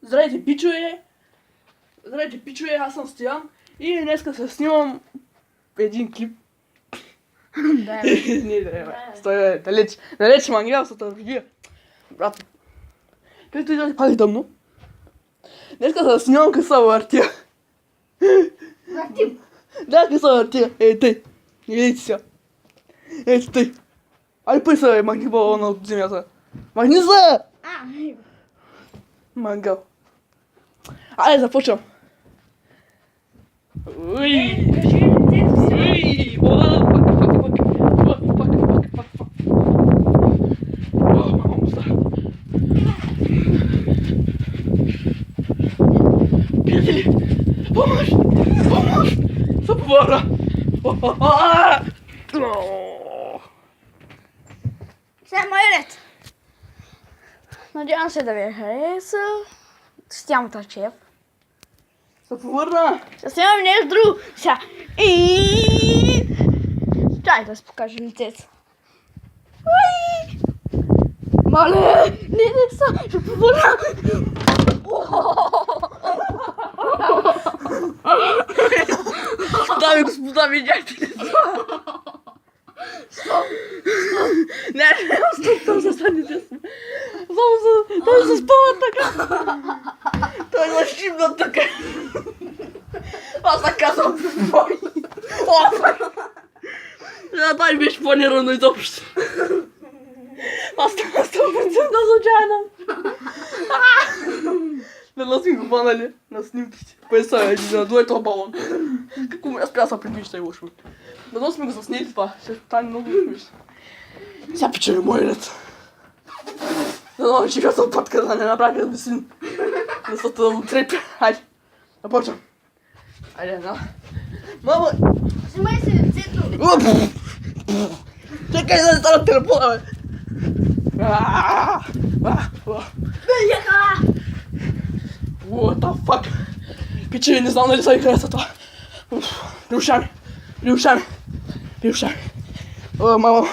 Здравейте, пичове, аз съм Стоян и днеска се снимам един клип. Стой, далеч мангел са търпидия. Брат, където и да пак е тъмно. Днеска се снимам къса въртия. Въртим? Да, къса въртия. Тъй. Не видите сега. Ето тъй. Ай, пъй се, махни балона от земята. Махни се! Мангал. Айде, започвам. Уй! Уй! Приятели! Помощ! Помощ! Запора! Сега е мой ред. Надявам се да ви е харесал. Стоян Тачев. Запора! Ще снимам нещо друго. Сега. Чай да си покажа лицето. Мале! Не са! Ще повърна! Дами и господа, видяхте ли? Не, там се стане десно. Той се спава така. Той има шибна така. Аз така съм бой. Това ми беше планирано изобщо. Аз съм случайно. Веднъж ми го хванали на снимките. Представя, да надуе този балон. Какво му аз трябва да се предвижда и лошо. Веднъж сме го заснели това. Ще стане много смешно. Сега пичаме мой ред. Дано ще съм пътка да не направя да висим. Да се да му трепя. Хайде. Започвам. Хайде, една. Мама! Снимай си лицето. Чакай да не стана телефона, бе. Бяха! What the fuck? Пиче, не знам дали са ви хареса това. Приушами. О, мамо.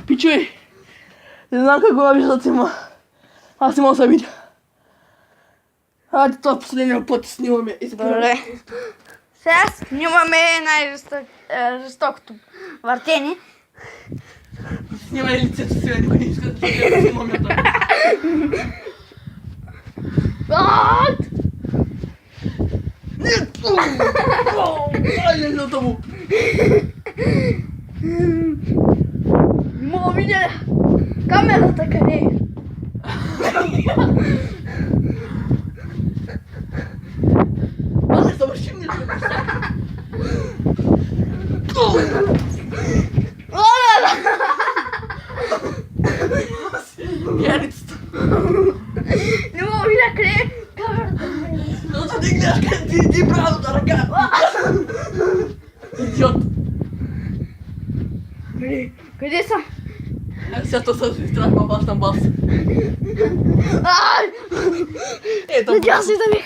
Пиче, не знам как го виждат има. Аз не мога да се видя. Хайде, това последния път снимаме. Добре. Сега снимаме най-жестокото въртение. Снимай лицето сега, никой не иска да снимаме това. Айде, едното му. Не мога да видя камерата къде е. Аз се вършим нещо. Ярицата. Не мога да видя къде е камерата. Но да не гледаш къде ти правилната ръка. Идиот. Къде са? Сега то се изтрахва баш на бас. Надявам се да ми